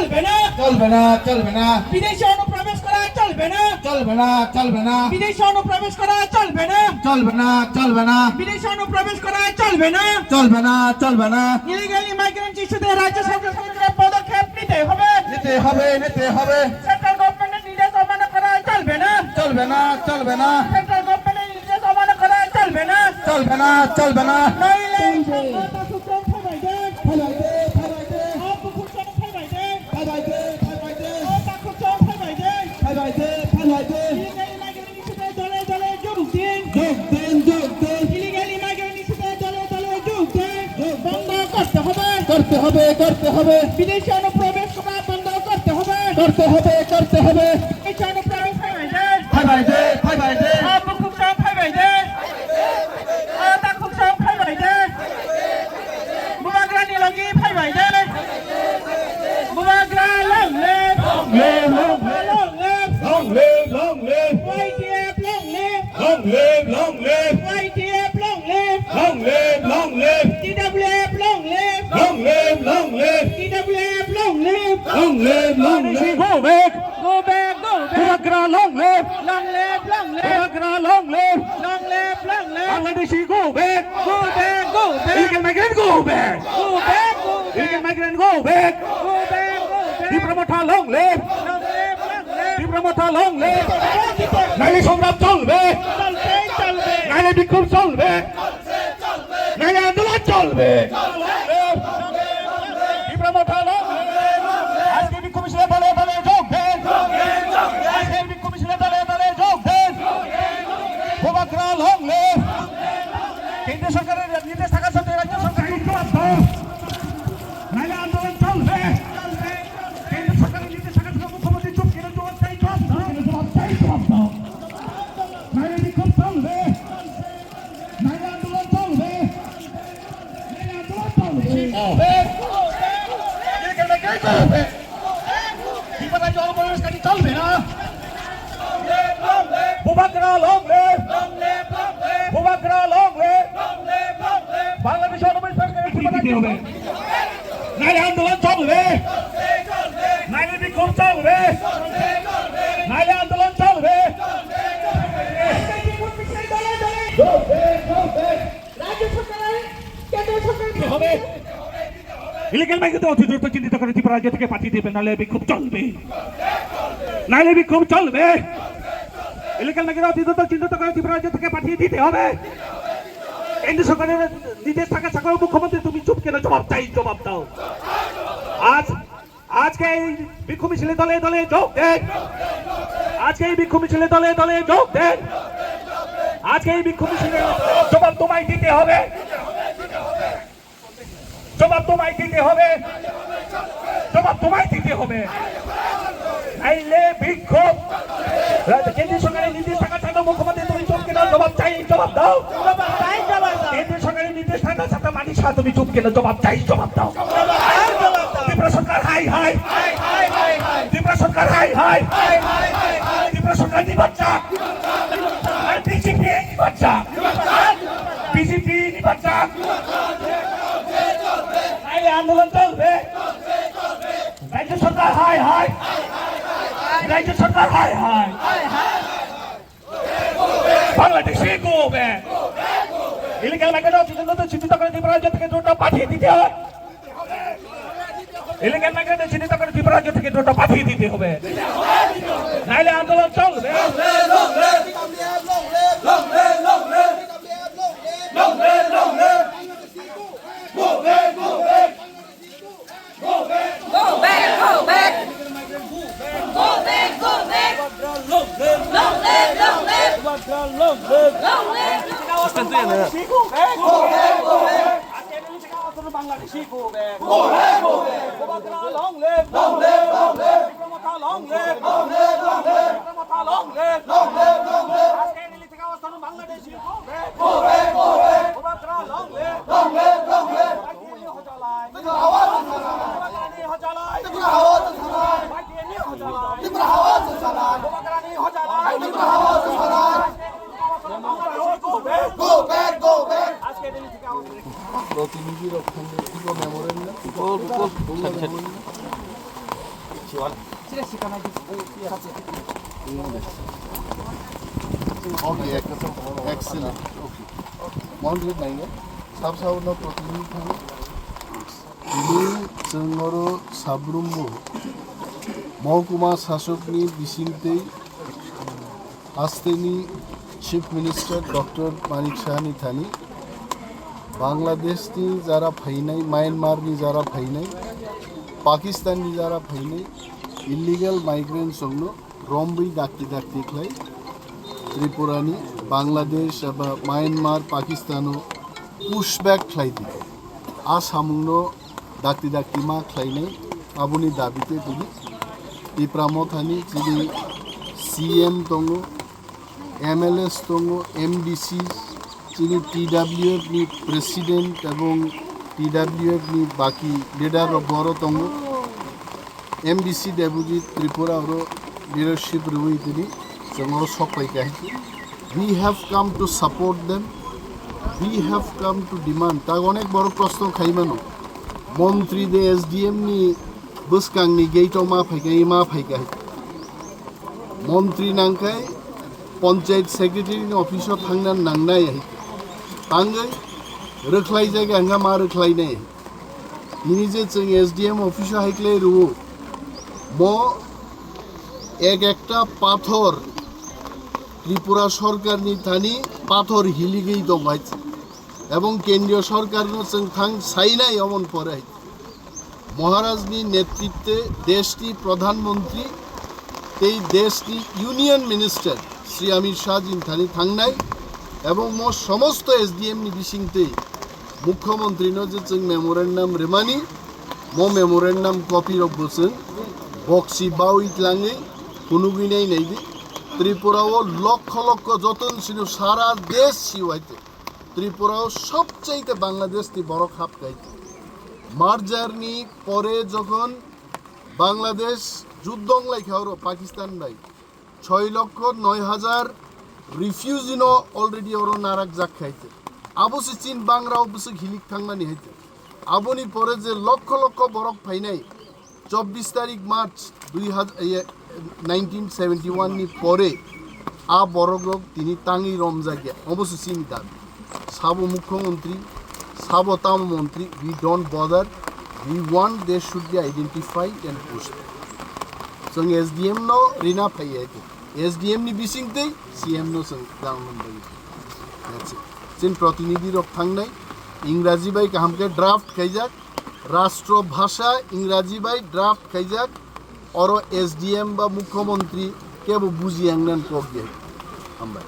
চলবে না চলবে না চলবে না বিদেশে অনুপ্রবেশ করা চলবে না চলবে না চলবে না বিদেশে অনুপ্রবেশ করা চলবে না চলবে না চলবে না বিদেশে অনুপ্রবেশ করা চলবে না চলবে না চলবে না ইলিগাল ইমাইগ্রেন্ট ইস্যুতে রাজ্য সরকারের পদক্ষেপ নিতে হবে নিতে হবে নিতে হবে সেন্ট্রাল গভর্নমেন্টের নির্দেশ অমান্য করা চলবে না চলবে না চলবে না সেন্ট্রাল গভর্নমেন্টের নির্দেশ অমান্য করা চলবে না চলবে না চলবে না নইলে সংকট সুপ্রিম ফেলাইতে ফেলাইতে অপকুশন ফেলাইতে ফেলাইতে ফেলাইতে অপকুশন ফেলাইতে ফেলাইতে ফেলাইতে ইলিগাল ইমাইগ্রেন্ট ইস্যুতে দলে দলে যোগ দিন যোগ দেন যোগ দেন ইলিগাল ইমাইগ্রেন্ট ইস্যুতে দলে দলে যোগ দিন বন্ধ করতে হবে করতে হবে করতে হবে বিদেশে অনুপ্রবেশ করা বন্ধ করতে হবে করতে হবে করতে হবে বিদেশে অনুপ্রবেশ ফেলাইতে ফেলাইতে ফেলাইতে অপকুশন ফেলাইতে অপকুশন ফেলাইতে বুবাগ্রা নিলঙ্গি ফেলাইতে বুবাগ্রা লংলে long live long live YTF long live long live long live YTF long live long live long live TWF long live long live long live TWF long live long live long live go back go back Bubagra long live long live Bubagra long live long live Bangladeshi go back go back illegal migrant go back go back illegal migrant go back go back Diplomata long live long live Diplomata long live নাইলে সংগ্রাম চলবে চলবে নাইলে বিক্ষোভ চলবে নাইলে আন্দোলন চলবে ডিপ্লোমাটা long live আজকে বিক্ষোভ মিছিলে দলে দলে যোগ দেন আজকে বিক্ষোভ মিছিলে দলে দলে যোগ দেন বুবাগ্রা long live কেন্দ্র সরকারের নির্দেশ থাকা সত্ত্বেও রাজ্য সরকার ঐক্যবদ্ধ নাইলে আন্দোলন চলবে কেন্দ্র সরকারের নির্দেশ থাকা সত্ত্বেও মুখ্যমন্ত্রী চুপ কেন জবাব চাই জবাব নাইলে বিক্ষোভ চলবে নাইলে আন্দোলন চলবে নাইলে আন্দোলন চলবে বিপদায় জনপ্রবেশকারী চলবে না বুবাগ্রা long live বুবাগ্রা long live Bangladesh অনুপ্রবেশকারী বিপদায় হবে নাইলে আন্দোলন চলবে নাইলে বিক্ষোভ চলবে নাইলে আন্দোলন চলবে রাজ্য সরকার কেন্দ্র সরকার হবে ইলিগাল মাইগ্রেন্ট অতি দ্রুত চিহ্নিত করে ত্রিপুরা রাজ্য থেকে পাঠিয়ে দেবে নাইলে বিক্ষোভ চলবে নাইলে বিক্ষোভ চলবে ইলিগাল মাইগ্রেন্ট অতি দ্রুত চিহ্নিত করে ত্রিপুরা রাজ্য থেকে পাঠিয়ে দিতে হবে কেন্দ্র সরকারের নির্দেশ থাকা সত্ত্বেও মুখ্যমন্ত্রী তুমি চুপ কেন জবাব চাই জবাব দাও আজকে এই বিক্ষোভ মিছিলে দলে দলে যোগ দেন আজকে এই বিক্ষোভ মিছিলে দলে দলে যোগ দেন আজকে এই বিক্ষোভ মিছিলে জবাব তোমায় দিতে হবে জবাব তোমায় দিতে হবে জবাব তোমায় দিতে হবে নাইলে বিক্ষোভ কেন্দ্রীয় সরকারের নির্দেশ থাকা সত্ত্বেও মুখ্যমন্ত্রী তুমি চুপ কেন জবাব চাই জবাব দাও কেন্দ্রীয় সরকারের নির্দেশ থাকা সত্ত্বেও মানিসা তুমি চুপ কেন জবাব চাই জবাব দাও ত্রিপুরা সরকার হাই হাই ত্রিপুরা সরকার হাই হাই ত্রিপুরা সরকার নিবাচ্চা বিজেপি নিবাচ্চা বিজেপি নিবাচ্চা আন্দোলন চলবে রাজ্য সরকার হাই হাই রাজ্য সরকার হাই হাই বাংলাদেশে গো ব্যাক ইলিগাল মাইগ্রেন্ট চিহ্নিত করে ত্রিপুরা রাজ্য থেকে দ্রুত পাঠিয়ে দিতে হবে ইলিগাল মাইগ্রেন্ট চিহ্নিত করে ত্রিপুরা রাজ্য থেকে দ্রুত পাঠিয়ে দিতে হবে নাইলে আন্দোলন চলবে Bangladeshi go back. Go back, go back. Bubagra long live. Long live, long live. Diplomata long live. Long live, long live. Diplomata long live. Long live, long live. আজকে দিল্লি থেকে অবস্থান Bangladeshi go back. Go back, go back. Bubagra long live. Long live, long live. Pakistani ho jalai. Tibra hawa se jalai. Bubagra ni ho jalai. Tibra hawa se jalai. Pakistani ho jalai. Tibra hawa se jalai. Bubagra ni ho jalai. Tibra hawa se jalai. Go back, go back, go back. আজকে দিল্লি থেকে অবস্থান প্রতিনিধি রক্ষণ memorandum Okay, excellent. Okay. Mountain naik sab no protein thang. Ini cengoro sabrumbo. Mahukuma Sasokni bisinte Asteni Chief Minister Dr. Manik Sahani Thani Bangladesh ni jara phainai, Myanmar ni jara phainai, Pakistan ni jara phainai, illegal migrants songno rombai dakti klai Tripura ni Bangladesh aba Myanmar Pakistano pushback klai di asamungno dakti ma klai nai abuni dabite tuli Ipramo Thani jadi CM tongo MLS tongo MDC jadi TWF ni president এবং TWF ni baki leader boro tongo MDC deputy Tripura oro leadership rui tini semua sok pai kai we have come to support them we have come to demand ta onek boro proshno khaimano মন্ত্রী de SDM ni buskangni gate ma phaikai মন্ত্রী nangkai panchayat secretary ni office thangnan nangnai ai tangai rokhlai jaga anga ma rokhlai nei ini je cheng SDM office haikle ru mo ek ekta pathor Tripura সরকার ni thani pathor hiligei dongai এবং কেন্দ্রীয় সরকার no cheng thang sainai omon porai মহারাজনি নেতৃত্বে দেশটি প্রধানমন্ত্রী এই দেশটি union minister Shri Amit Shah জিন Thani থাংনাই এবং মো সমস্ত এসডিএম নি বিসিংতে মুখ্যমন্ত্রী নো যে চং মেমোরেন্ডাম রেমানি মো memorandum copy Robson Bakshi বাউইট লাঙ্গে কুনুগিনাই নাইদি ত্রিপুরাও lakh lakh যতন ছিল সারা দেশ সিওয়াইতে ত্রিপুরাও সবচাইতে বাংলাদেশ তি বড় খাপ গাইতে মার্জার নি পরে যখন বাংলাদেশ যুদ্ধংলাই খাওয়ারো পাকিস্তান নাই 6,09,000 রিফিউজিনো অলরেডি ওর নারাক জাক খাইতে আবসি চীন বাংরাও বসে ঘিলিক থাংমানি হইতে আবনি পরে যে লক্ষ লক্ষ বরক ফাইনাই 24 তারিখ মার্চ 1971 নি পরে আ বরগক তিনি তাঙ্গি রমজাগিয়া অবশ্য চীন দাবি সাবো মুখ্যমন্ত্রী সাবো তাম মন্ত্রী we don't bother we want they should be identified and pushed so SDM no rina phaiye SDM ni bisingte CM no sang government bai that's it sin protinidhi rok thangnai इंग्राजी bai kahamke draft khaijak rashtra bhasha इंग्राजी bai draft khaijak oro SDM ba mukhyamantri ke bo buji angnan kogye ambai